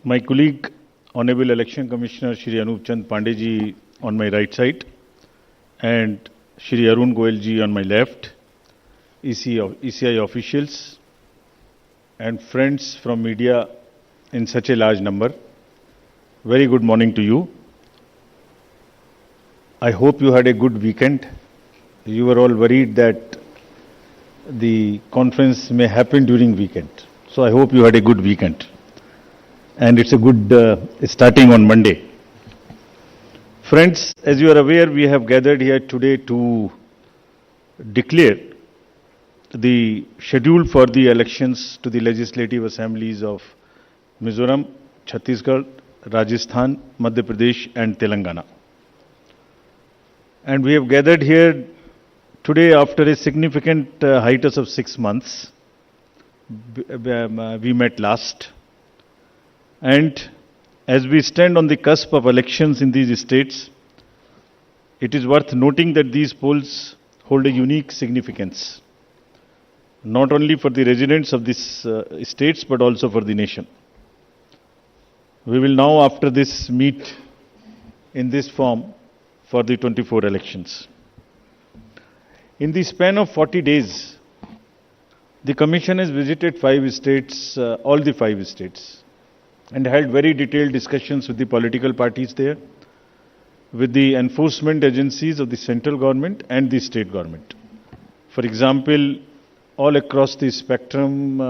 My colleague, Honorable Election Commissioner Shri Anup Chand Pandey ji on my right side and Shri Arun Goyal ji on my left, ECI officials and friends from media in such a large number. Very good morning to you. I hope you had a good weekend. You were all worried that the conference may happen during weekend. So I hope you had a good weekend. And it's a good starting on Monday. Friends, as you are aware, we have gathered here today to declare the schedule for the elections to the legislative assemblies of Mizoram, Chhattisgarh, Rajasthan, Madhya Pradesh and Telangana. And we have gathered here today after a significant hiatus of 6 months. We met last. And as we stand on the cusp of elections in these states, it is worth noting that these polls hold a unique significance, not only for the residents of these states, but also for the nation. We will now, after this, meet in this form for the 24 elections. In the span of 40 days, the Commission has visited 5 states, all the 5 states, and held very detailed discussions with the political parties there, with the enforcement agencies of the central government and the state government. For example, all across the spectrum,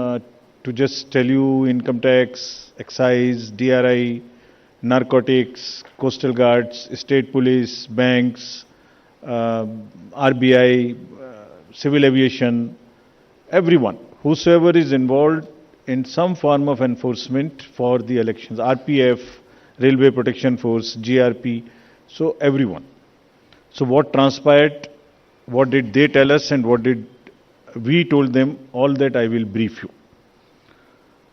to just tell you, income tax, excise, DRI, narcotics, coastal guards, state police, banks, RBI, civil aviation, everyone, whosoever is involved in some form of enforcement for the elections, RPF, Railway Protection Force, GRP, so everyone. So what transpired, what did they tell us and what did we told them, all that I will brief you.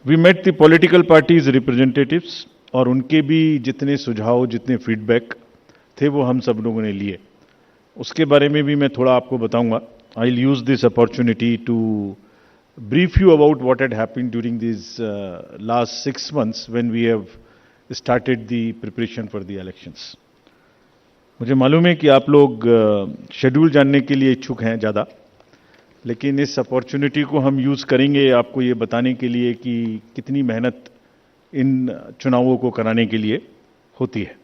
We met the political parties representatives और उनके भी जितने सुझाव, जितने feedback थे वो हम सब लोगों ने लिए. उसके बारे में भी मैं थोड़ा आपको बताऊंगा. I'll use this opportunity to brief you about what had happened during these last 6 months when we have started the preparation for the elections. मुझे मालूम है कि आप लोग शेड्यूल जानने के लिए इच्छुक हैं ज़्यादा, लेकिन इस अपॉर्चुनिटी को हम यूज़ करेंगे आपको ये बताने के लिए कि कितनी मेहनत इन चुनावों को कराने के लिए होती है.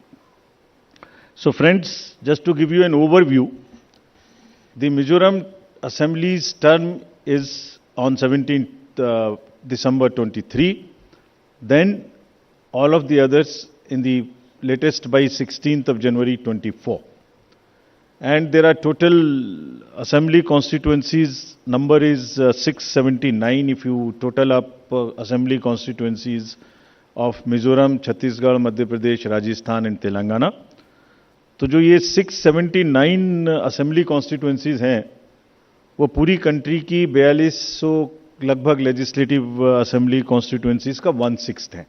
So friends, just to give you an overview, the Mizoram Assembly's term is on 17th December 23, then all of the others in the latest by 16th of January 24. And there are total assembly constituencies, number is 679 if you total up assembly constituencies of Mizoram, Chhattisgarh, Madhya Pradesh, Rajasthan and Telangana. तो जो ये 679 assembly constituencies हैं वो पूरी country की 4200 लगभग legislative assembly constituencies का 1/6 है.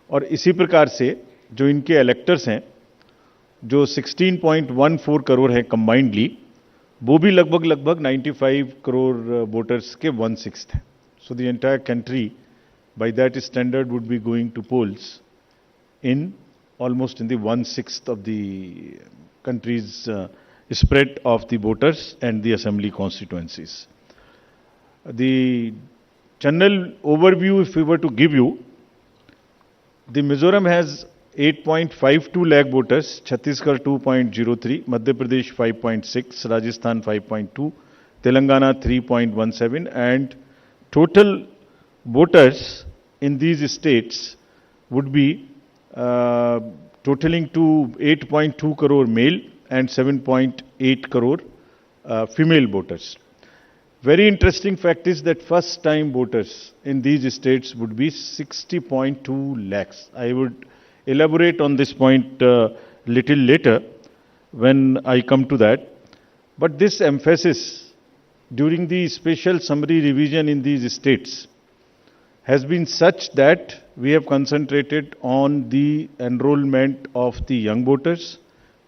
और इसी प्रकार से जो इनके इलेक्टर्स हैं जो 16.14 करोड़ हैं कंबाइंडली, वो भी लगभग 95 करोड़ वोटर्स के 1/6 हैं. So the entire country by that standard would be going to polls in almost in the 1/6 of the country's spread of the voters and the assembly constituencies. The general overview, if we were to give you, the Mizoram has 8.52 lakh voters, Chhattisgarh 2.03, Madhya Pradesh 5.6, Rajasthan 5.2, Telangana 3.17, and total voters in these states would be totaling to 8.2 crore male and 7.8 crore female voters. Very interesting fact is that first time voters in these states would be 60.2 lakhs. I would elaborate on this point little later when I come to that. But this emphasis during the special summary revision in these states has been such that we have concentrated on the enrollment of the young voters,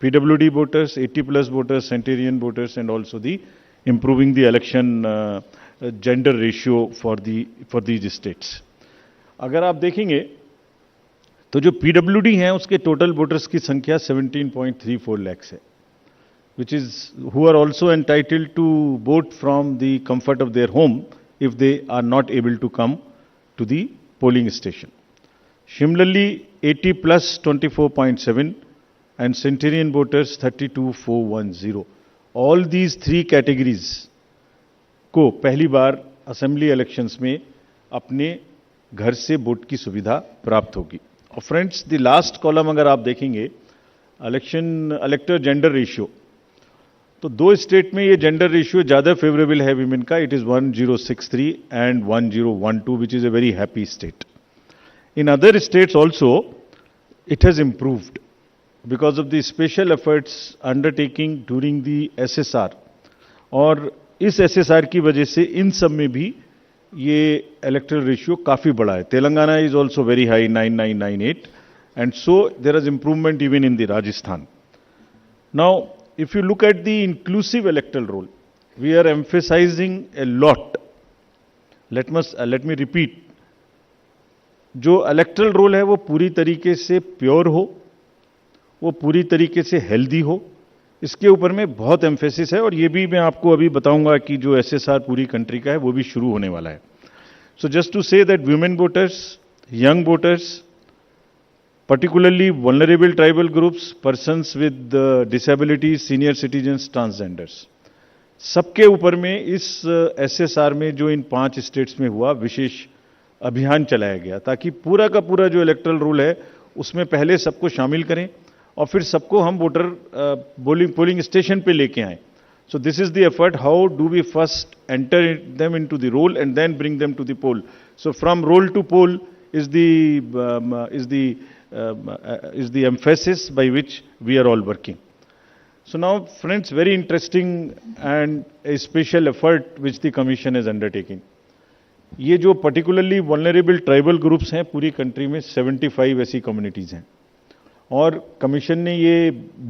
PWD voters, 80 plus voters, centenarian voters, and also the improving the election gender ratio for these states. अगर आप देखेंगे तो जो PWD हैं उसके total voters की संख्या 17.34 lakhs है, which is who are also entitled to vote from the comfort of their home if they are not able to come to the polling station. Similarly, 80 plus 24.7 and centenarian voters 32,410. All these three categories को पहली बार assembly elections में अपने घर से vote की सुविधा प्राप्त होगी. और फ्रेंड्स, द लास्ट कॉलम अगर आप देखेंगे, इलेक्टर जेंडर रेशियो, तो दो स्टेट में ये जेंडर रेशियो ज़्यादा फेवरेबल है विमेन का. It is 1063 and 1012, which is a very happy state. In other states also it has improved because of the special efforts undertaking during the SSR. और इस SSR की वजह से इन सब में भी ये इलेक्टरल रेशियो काफ़ी बड़ा है. Telangana is also very high, 9998, and so there is improvement even in the Rajasthan. Now if you look at the inclusive electoral roll, we are emphasizing a lot. Let me repeat. जो electoral role है वो पूरी तरीके से pure हो, वो पूरी तरीके से हेल्दी हो, इसके ऊपर में बहुत एम्फेसिस है. और ये भी मैं आपको अभी बताऊंगा कि जो एसएसआर पूरी कंट्री का है वो भी शुरू होने वाला है. So just to say that women voters, young voters, particularly vulnerable tribal groups, persons with disabilities, senior citizens, transgenders, सबके ऊपर में इस एसएसआर में जो इन 5 स्टेट्स में हुआ विशेष अभियान चलाया गया, ताकि पूरा का पूरा जो इलेक्टरल रूल है उसमें पहले सबको शामिल करें और फिर सबको हम वोटर पोलिंग स्टेशन पे लेके आएं. So this is the effort. How do we first enter them into the roll and then bring them to the poll. So from roll to poll is the emphasis by which we are all working. So now, friends, very interesting and a special effort which the commission is undertaking. ये जो particularly vulnerable tribal groups हैं पूरी country में 75 ऐसी communities हैं, और commission ने ये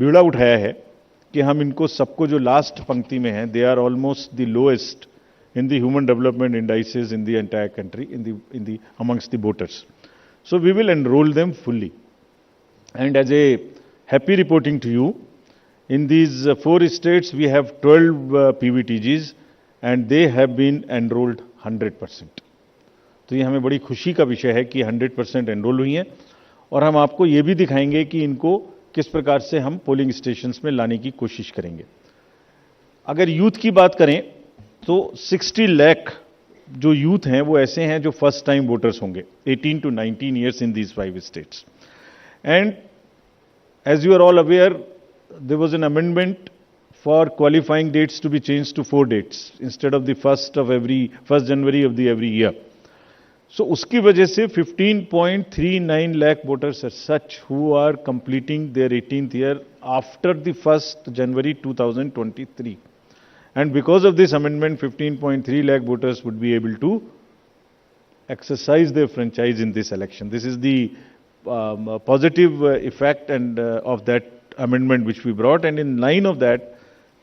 बीड़ा उठाया है कि हम इनको सबको जो लास्ट पंक्ति में हैं, they are almost the lowest in the human development indices in the entire country, in the amongst the voters. So we will enroll them fully. And as a happy reporting to you, in these 4 states we have 12 PVTGs and they have been enrolled 100%. तो ये हमें बड़ी खुशी का विषय है कि 100% enrol हुई हैं. और हम आपको ये भी दिखाएंगे कि इनको किस प्रकार से हम पोलिंग स्टेशंस में लाने की कोशिश करेंगे. अगर यूथ की बात करें तो 60 लाख जो यूथ हैं वो ऐसे हैं जो फर्स्ट टाइम वोटर्स होंगे, 18 to 19 years in these 5 states. And as you are all aware, there was an amendment for qualifying dates to be changed to 4 dates instead of the 1st January of the every year. So उसकी वजह से 15.39 lakh voters are such who are completing their 18th year after the 1st January 2023. And because of this amendment, 15.3 lakh voters would be able to exercise their franchise in this election. This is the positive effect and of that amendment which we brought. And in line of that,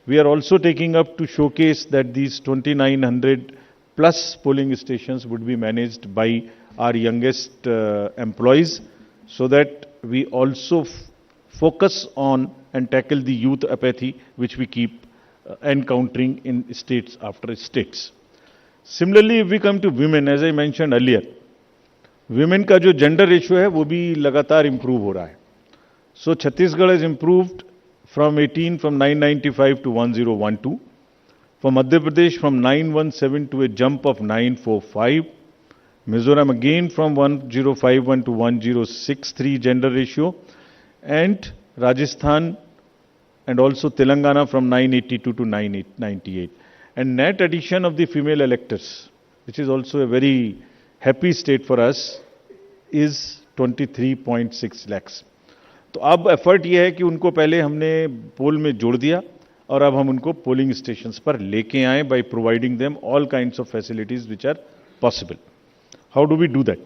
we are also taking up to showcase that these 2,900 plus polling stations would be managed by our youngest employees, so that we also focus on and tackle the youth apathy which we keep encountering in states after states. Similarly, if we come to women, as I mentioned earlier, women का जो gender ratio है वो भी लगातार improve हो रहा है. So Chhattisgarh has improved from 995 to 1012. For Madhya Pradesh from 917 to a jump of 945. Mizoram again from 1051 to 1063 gender ratio, and Rajasthan and also Telangana from 982 to 998. And net addition of the female electors, which is also a very happy state for us, is 23.6 lakhs. तो अब effort ये है कि उनको पहले हमने पोल में जोड़ दिया और अब हम उनको पोलिंग स्टेशंस पर लेके आए by providing them all kinds of facilities which are possible. How do we do that?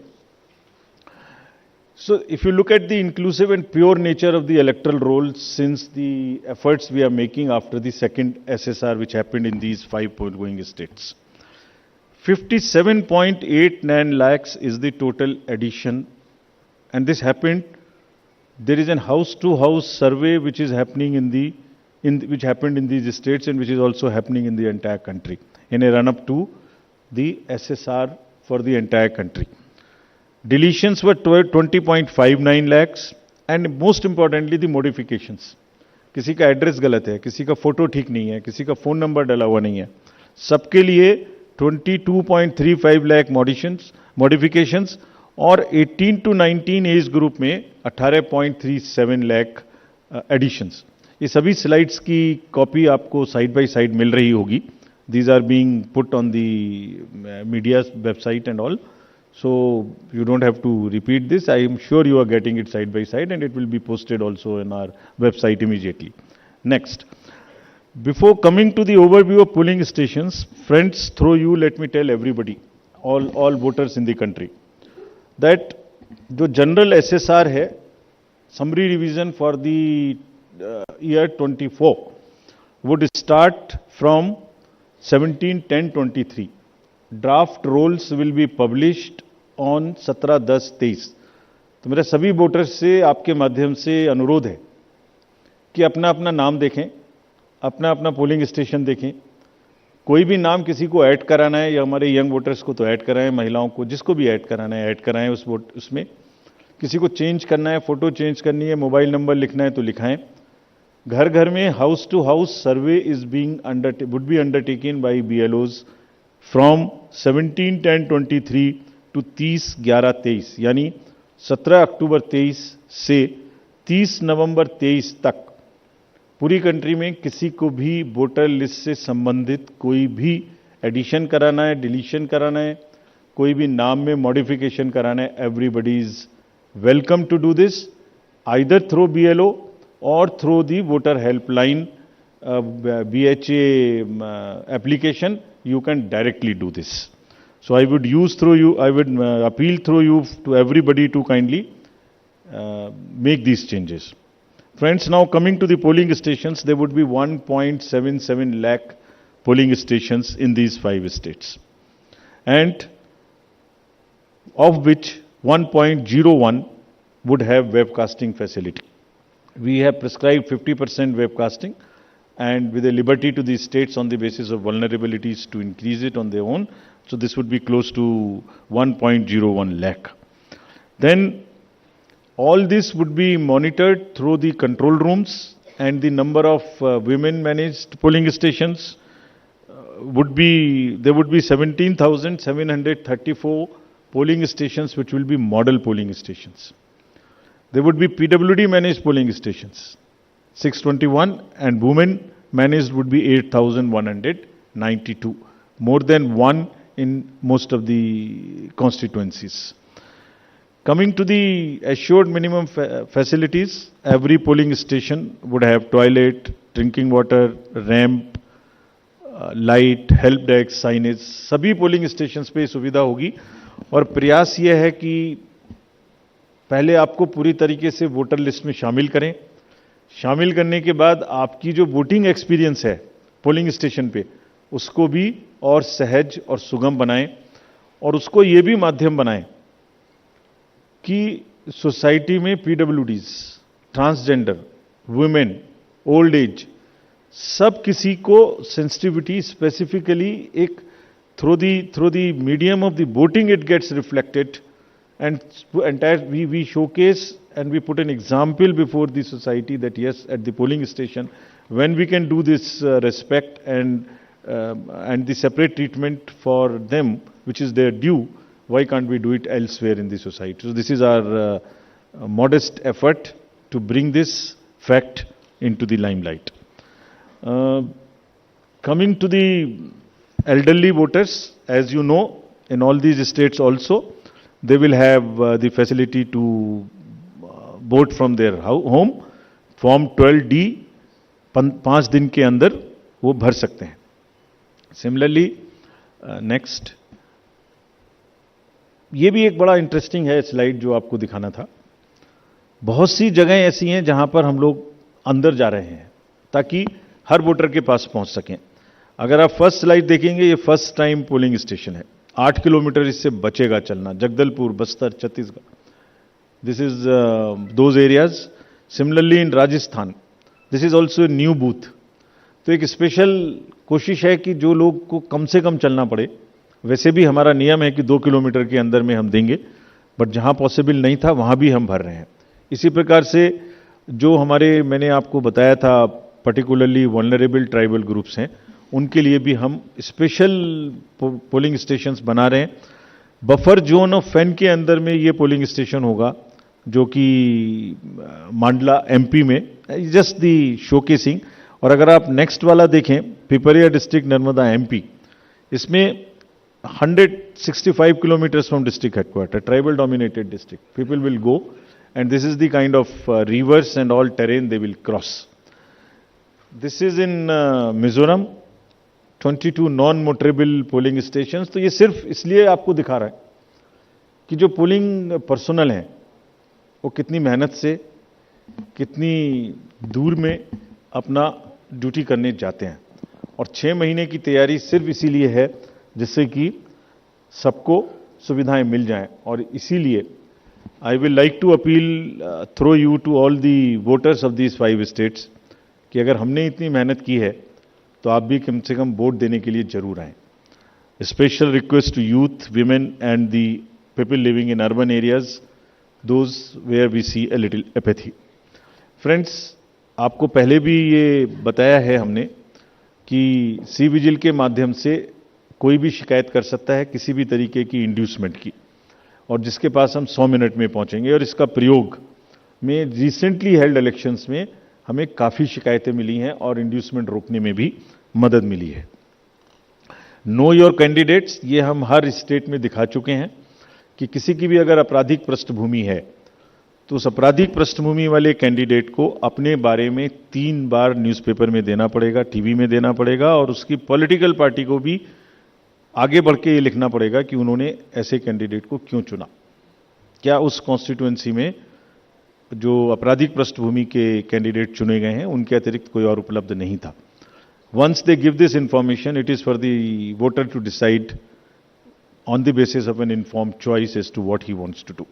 So if you look at the inclusive and pure nature of the electoral roll, since the efforts we are making after the second SSR which happened in these 5 going states, 57.89 lakhs is the total addition and this happened. There is an house-to-house survey which is happening which happened in these states and which is also happening in the entire country in a run-up to the SSR for the entire country. Deletions were 20.59 lakhs, and most importantly the modifications. किसी का address गलत है, किसी का photo ठीक नहीं है, किसी का फोन नंबर डाला हुआ नहीं है, सबके लिए 22.35 लाख मॉडिफिकेशंस और 18 to 19 एज ग्रुप में 18.37 लाख एडिशंस. ये सभी स्लाइड्स की कॉपी आपको साइड बाय साइड मिल रही होगी. These are being put on the media's website and all. So you don't have to repeat this. I am sure you are getting it side by side, and it will be posted also in our website immediately. Next. Before coming to the overview of polling stations, friends, through you, let me tell everybody, all voters in the country, that the general SSR hai, summary revision for the year 24, would start from 17/10/23. Draft rolls will be published on 17/10/23. तो मेरा सभी voters से आपके माध्यम से अनुरोध है कि अपना अपना नाम देखें, अपना अपना पोलिंग स्टेशन देखें. कोई भी नाम किसी को ऐड कराना है, या हमारे यंग वोटर्स को तो ऐड कराएं, महिलाओं को जिसको भी ऐड कराना है ऐड कराएं उसमें. किसी को चेंज करना है, फोटो चेंज करनी है, मोबाइल नंबर लिखना है तो लिखाएं. घर घर में house to house survey would be undertaken by BLOs from 17/10/23 to 30/11/23, यानी 17 अक्टूबर 23 से 30 नवंबर 23 तक पूरी कंट्री में किसी को भी वोटर लिस्ट से संबंधित कोई भी एडिशन कराना है, डिलीशन कराना है, कोई भी नाम में मॉडिफिकेशन कराना है, everybody is welcome to do this either through BLO or through the voter helpline BHA application. You can directly do this. So I would appeal through you to everybody to kindly make these changes. Friends, now coming to the polling stations, there would be 1.77 lakh polling stations in these 5 states, and of which 1.01 would have webcasting facility. We have prescribed 50% webcasting, and with a liberty to the states on the basis of vulnerabilities to increase it on their own. So this would be close to 1.01 lakh. Then all this would be monitored through the control rooms, and the number of women managed polling stations there would be 17,734 polling stations which will be model polling stations. There would be PWD managed polling stations, 621, and women managed would be 8,192, more than one in most of the constituencies. Coming to the assured minimum facilities, every polling station would have toilet, drinking water, ramp, light, help desk, signage. सभी polling stations पे सुविधा होगी, और प्रयास यह है कि पहले आपको पूरी तरीके से वोटर लिस्ट में शामिल करें. शामिल करने के बाद आपकी जो वोटिंग एक्सपीरियंस है पोलिंग स्टेशन पे, उसको भी और सहज और सुगम बनाएं, और उसको ये भी माध्यम बनाएं कि सोसाइटी में PWDs, transgender, women, old age, सब किसी को सेंसिटिविटी स्पेसिफिकली एक through the medium of the voting it gets reflected. And we showcase and we put an example before the society that yes, at the polling station, when we can do this respect and the separate treatment for them, which is their due, why can't we do it elsewhere in the society? So this is our modest effort to bring this fact into the limelight. Coming to the elderly voters, as you know, in all these states also, they will have the facility to vote from their home. Form 12D 5 दिन के अंदर वो भर सकते हैं. Similarly, next, ये भी एक बड़ा इंटरेस्टिंग है स्लाइड जो आपको दिखाना था. बहुत सी जगहें ऐसी हैं जहां पर हम लोग अंदर जा रहे हैं ताकि हर वोटर के पास पहुंच सकें. अगर आप फर्स्ट स्लाइड देखेंगे, ये फर्स्ट टाइम पोलिंग स्टेशन है. 8 किलोमीटर इससे बचेगा चलना. Jagdalpur, Bastar, Chhattisgarh. This is those areas. Similarly in Rajasthan, this is also a new booth. तो एक स्पेशल कोशिश है कि जो लोग को कम से कम चलना पड़े, वैसे भी हमारा नियम है कि 2 किलोमीटर के अंदर में हम देंगे, बट जहां पॉसिबल नहीं था वहां भी हम भर रहे हैं। इसी प्रकार से जो हमारे, मैंने आपको बताया था, पर्टिकुलरली वल्नरेबल ट्राइबल ग्रुप्स हैं, उनके लिए भी हम स्पेशल पोलिंग स्टेशंस बना रहे हैं। बफर जोन ऑफ फैन के अंदर में ये पोलिंग स्टेशन होगा, जो कि मांडला एमपी में, जस्ट दी शोकेसिंग। और अगर आप नेक्स्ट वाला देखें, पिपरिया डिस्ट्रिक्ट नर्मदा एमपी, इसमें 165 kilometers from district headquarters, tribal dominated district. People will go, and this is the kind of rivers and all terrain they will cross. This is in Mizoram, 22 non-motorable polling stations. तो ये सिर्फ इसलिए आपको दिखा रहा है कि जो पोलिंग पर्सनल हैं वो कितनी मेहनत से, कितनी दूर में अपना ड्यूटी करने जाते हैं। और 6 महीने की तैयारी सिर्फ इसीलिए है जिससे कि सबको सुविधाएं मिल जाएं। और इसीलिए I will like to appeal through you to all the voters of these 5 states कि अगर हमने इतनी मेहनत की है तो आप भी कम से कम वोट देने के लिए जरूर आएं। Special request to youth, women and the people living in urban areas, those where we see a little apathy. Friends, आपको पहले भी ये बताया है हमने कि सी विजिल के माध्यम से कोई भी शिकायत कर सकता है किसी भी तरीके की इंड्यूसमेंट की, और जिसके पास हम 100 मिनट में पहुंचेंगे। और इसका प्रयोग में रिसेंटली हेल्ड इलेक्शंस में हमें काफ़ी शिकायतें मिली हैं और इंड्यूसमेंट रोकने में भी मदद मिली है। नो योर कैंडिडेट्स, ये हम हर स्टेट में दिखा चुके हैं कि किसी की भी अगर आपराधिक पृष्ठभूमि है तो उस आपराधिक पृष्ठभूमि वाले कैंडिडेट को अपने बारे में 3 बार न्यूज़पेपर में देना पड़ेगा, टीवी में देना पड़ेगा, और उसकी पॉलिटिकल पार्टी को भी आगे बढ़ के ये लिखना पड़ेगा कि उन्होंने ऐसे कैंडिडेट को क्यों चुना, क्या उस कॉन्स्टिट्यूएंसी में जो आपराधिक पृष्ठभूमि के कैंडिडेट चुने गए हैं उनके अतिरिक्त कोई और उपलब्ध नहीं था। Once they give this information, it is for the voter to decide on the basis of an informed choice as to what he wants to do.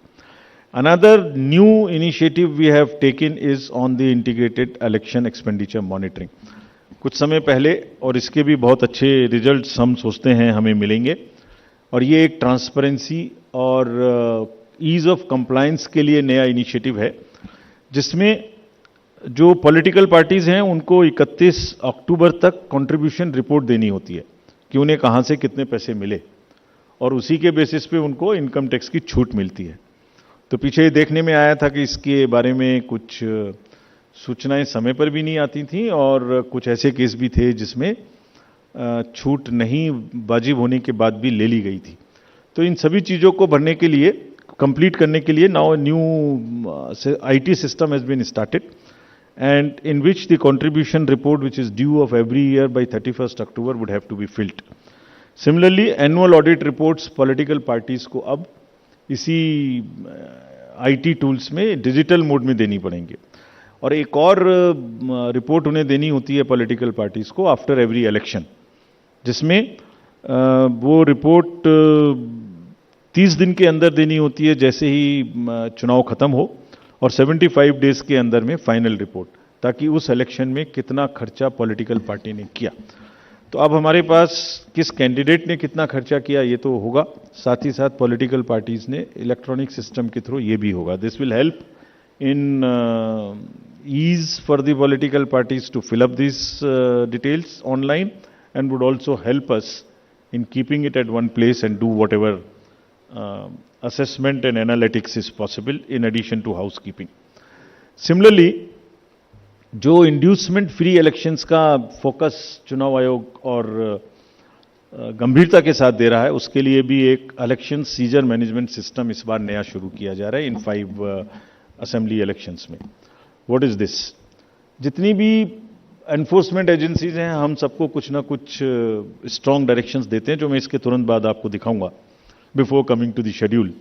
Another new initiative we have taken is on the integrated election expenditure monitoring. कुछ समय पहले, और इसके भी बहुत अच्छे results हम सोचते हैं हमें मिलेंगे, और ये एक ट्रांसपेरेंसी और ईज ऑफ कंप्लायंस के लिए नया इनिशिएटिव है, जिसमें जो पॉलिटिकल पार्टीज हैं उनको 31 अक्टूबर तक कंट्रीब्यूशन रिपोर्ट देनी होती है कि उन्हें कहां से कितने पैसे मिले, और उसी के बेसिस पे उनको इनकम टैक्स की छूट मिलती है। तो पीछे ये देखने में आया था कि इसके बारे में कुछ सूचनाएं समय पर भी नहीं आती थी, और कुछ ऐसे केस भी थे जिसमें छूट नहीं वाजिब होने के बाद भी ले ली गई थी। तो इन सभी चीज़ों को भरने के लिए, कंप्लीट करने के लिए now new IT system has been started, and in which the contribution report which is due of every year by 31 October would have to be filled. Similarly annual audit reports political parties को अब इसी IT tools में digital mode में देनी पड़ेंगे, और एक और रिपोर्ट उन्हें देनी होती है पॉलिटिकल पार्टीज को आफ्टर एवरी इलेक्शन, जिसमें वो रिपोर्ट 30 दिन के अंदर देनी होती है जैसे ही चुनाव खत्म हो, और 75 डेज के अंदर में फाइनल रिपोर्ट, ताकि उस इलेक्शन में कितना खर्चा पॉलिटिकल पार्टी ने किया। तो अब हमारे पास किस कैंडिडेट ने कितना खर्चा किया ये तो होगा, साथ ही साथ पॉलिटिकल पार्टीज ने इलेक्ट्रॉनिक सिस्टम के थ्रू ये भी होगा। This will help in ease for the political parties to fill up this details online, and would also help us in keeping it at one place and do whatever assessment and analytics is possible in addition to housekeeping. Similarly, जो inducement free elections का focus चुनाव आयोग और गंभीरता के साथ दे रहा है, उसके लिए भी एक इलेक्शन सीजर मैनेजमेंट सिस्टम इस बार नया शुरू किया जा रहा है इन 5 असेंबली इलेक्शंस में। What is this? जितनी भी एनफोर्समेंट एजेंसीज हैं, हम सबको कुछ ना कुछ स्ट्रॉन्ग डायरेक्शंस देते हैं, जो मैं इसके तुरंत बाद आपको दिखाऊंगा before coming to the schedule,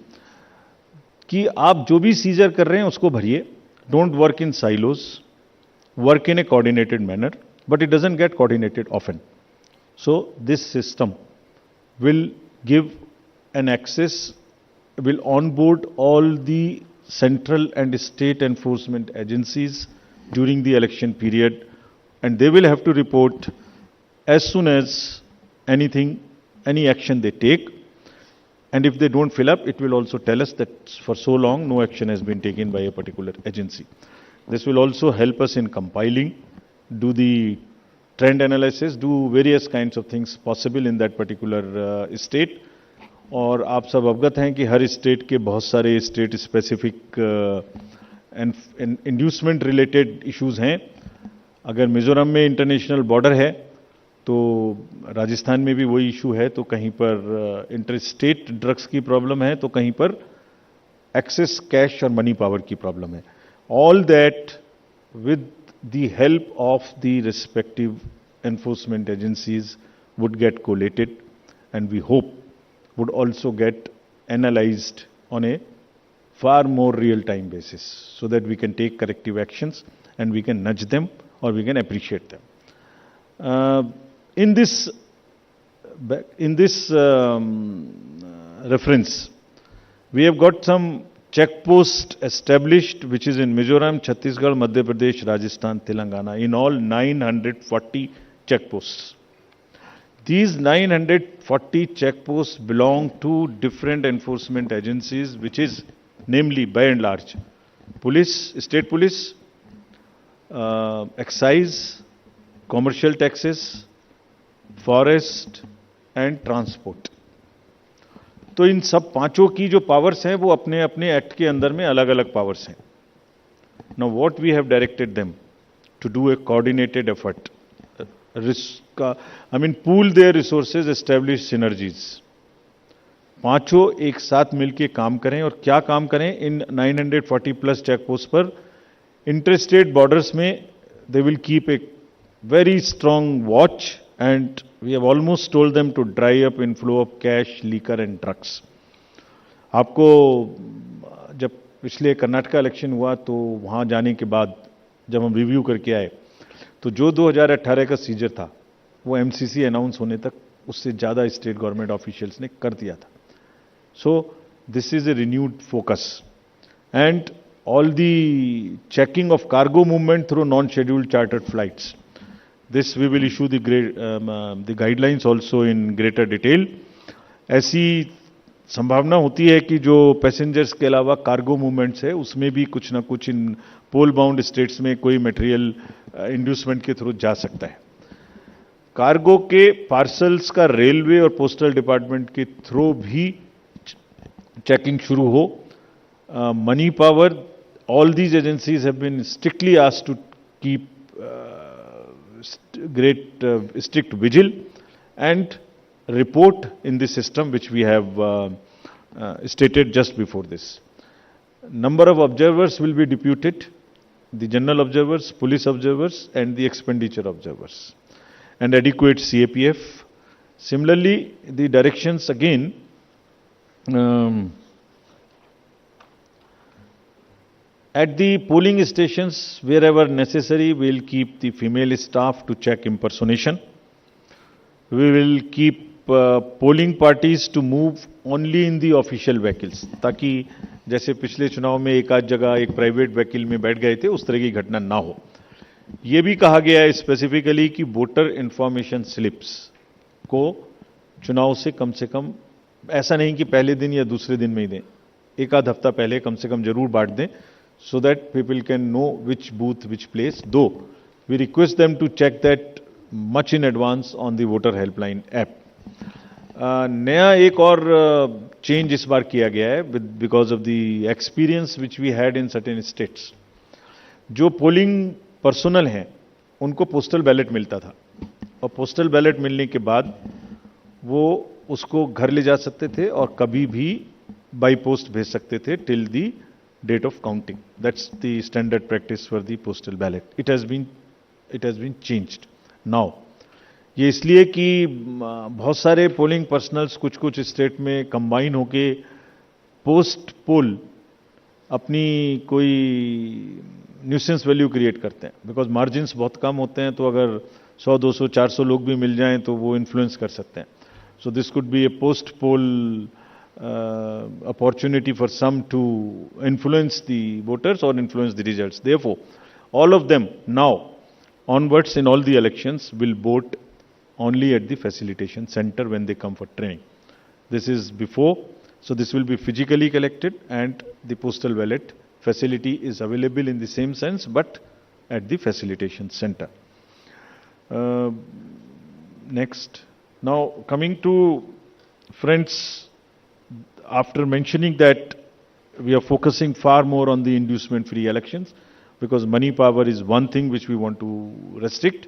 कि आप जो भी सीजर कर रहे हैं उसको भरिए। Don't work in silos, work in a coordinated manner, but it doesn't get coordinated often. So this system will give an access, will onboard all the central and state enforcement agencies during the election period, and they will have to report as soon as any action they take. And if they don't fill up, it will also tell us that for so long no action has been taken by a particular agency. This will also help us in compiling, do the trend analysis, do various kinds of things possible in that particular state. और आप सब अवगत हैं कि हर state के बहुत सारे state specific inducement related issues हैं. अगर मिजोरम में इंटरनेशनल बॉर्डर है तो राजस्थान में भी वही इशू है, तो कहीं पर इंटर स्टेट ड्रग्स की प्रॉब्लम है, तो कहीं पर एक्सेस कैश और मनी पावर की प्रॉब्लम है. All that with the help of the respective enforcement agencies would get collated and we hope would also get analyzed on a far more real-time basis so that we can take corrective actions and we can nudge them or we can appreciate them. In this reference, we have got some checkposts established which is in Mizoram, Chhattisgarh, Madhya Pradesh, Rajasthan, Telangana, in all 940 checkposts. These 940 checkposts belong to different enforcement agencies, which is namely, by and large, police, state police, excise, commercial taxes, forest and transport. तो इन सब पांचों की जो powers हैं वो अपने अपने act के अंदर में अलग अलग पावर्स हैं. Now what we have directed them to do a coordinated effort, pool their resources, establish synergies. पांचों एक साथ मिलके काम करें. और क्या काम करें? इन 940 प्लस चेक पोस्ट पर इंटरस्टेट बॉर्डर्स में they will keep a very strong watch and we have almost told them to dry up inflow of cash, liquor and drugs. आपको जब पिछले कर्नाटका इलेक्शन हुआ तो वहां जाने के बाद जब हम रिव्यू करके आए तो जो 2018 का सीजर था वो एमसीसी अनाउंस होने तक उससे ज़्यादा स्टेट गवर्नमेंट ऑफिशियल्स ने कर दिया था. So this is a renewed focus and all the checking of cargo movement through non scheduled chartered flights. This we will issue the guidelines also in greater detail. ऐसी संभावना होती है कि जो पैसेंजर्स के अलावा कार्गो मूवमेंट्स है उसमें भी कुछ ना कुछ इन पोल बाउंड स्टेट्स में कोई मटेरियल इंड्यूसमेंट के थ्रू जा सकता है. कार्गो के पार्सल्स का रेलवे और पोस्टल डिपार्टमेंट के थ्रू भी चेकिंग शुरू हो. Money power, all these agencies have been strictly asked to keep strict vigil and report in the system which we have stated just before this. Number of observers will be deputed, the general observers, police observers and the expenditure observers, and adequate CAPF. Similarly, the directions again at the polling stations wherever necessary we will keep the female staff to check impersonation. We will keep polling parties to move only in the official vehicles, ताकि जैसे पिछले चुनाव में एक आध जगह एक private vehicle में बैठ गए थे उस तरह की घटना ना हो. यह भी कहा गया है स्पेसिफिकली कि वोटर इंफॉर्मेशन स्लिप्स को चुनाव से कम ऐसा नहीं कि पहले दिन या दूसरे दिन में ही दें, एक आध हफ्ता पहले कम से कम जरूर बांट दें, so that people can know which booth, which place. Though we request them to check that much in advance on the voter helpline app. नया एक और चेंज इस बार किया गया है because of the experience which we had in certain states. जो polling personal हैं उनको पोस्टल बैलेट मिलता था और पोस्टल बैलेट मिलने के बाद वो उसको घर ले जा सकते थे और कभी भी बाई पोस्ट भेज सकते थे till the date of counting. That's the standard practice for the postal ballot. It has been changed now. ये इसलिए कि बहुत सारे पोलिंग पर्सनल्स कुछ स्टेट में कंबाइन होके पोस्ट पोल अपनी कोई न्यूसेंस वैल्यू क्रिएट करते हैं, बिकॉज मार्जिन्स बहुत कम होते हैं. तो अगर 100, 200, 400 लोग भी मिल जाएं तो वो इन्फ्लुएंस कर सकते हैं. So this could be A post pole opportunity for some to influence the voters or influence the results. Therefore, all of them now onwards in all the elections will vote only at the facilitation center when they come for training. This is before, so this will be physically collected, and the postal ballot facility is available in the same sense but at the facilitation center. Next. Now coming to friends, after mentioning that we are focusing far more on the inducement free elections because money power is one thing which we want to restrict,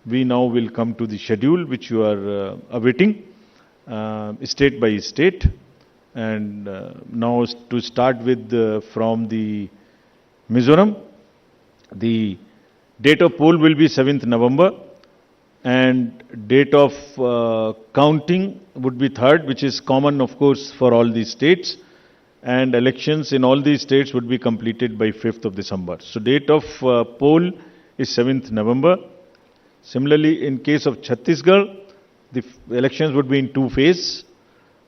we now will come to the schedule which you are awaiting state by state. And now to start with from the Mizoram, the date of poll will be 7th November and date of counting would be 3rd, which is common of course for all these states, and elections in all these states would be completed by 5th of December. So date of poll is 7th November. Similarly, in case of Chhattisgarh, the elections would be in 2 phases.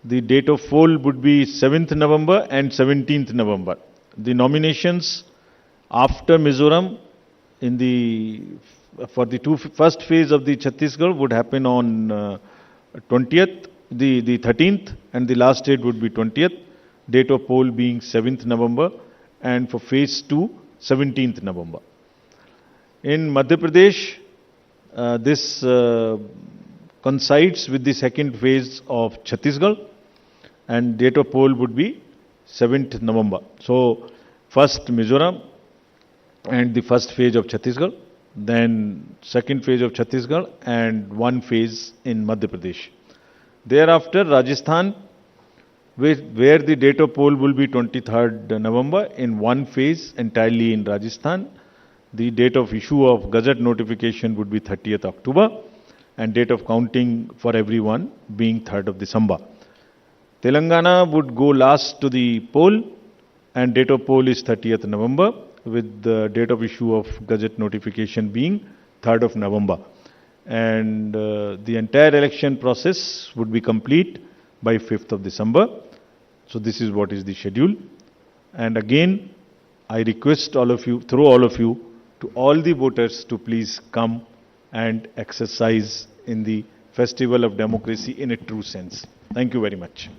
The date of poll would be 7th November and 17th November. The nominations after Mizoram in the for the first phase of the Chhattisgarh would happen on 20th, the 13th, and the last date would be 20th. Date of poll being 7th November, and for phase 2, 17th November. In Madhya Pradesh, this coincides with the second phase of Chhattisgarh, and date of poll would be 7th November. So, first Mizoram and the first phase of Chhattisgarh, then second phase of Chhattisgarh and one phase in Madhya Pradesh. Thereafter, Rajasthan, where the date of poll will be 23rd November in one phase entirely in Rajasthan. The date of issue of Gazette notification would be 30th October and date of counting for everyone being 3rd of December. Telangana would go last to the poll and date of poll is 30th November with the date of issue of Gazette notification being 3rd of November. And the entire election process would be complete by 5th of December. So this is what is the schedule. And again, I request all of you, through all of you, to all the voters to please come and exercise in the festival of democracy in a true sense. Thank you very much.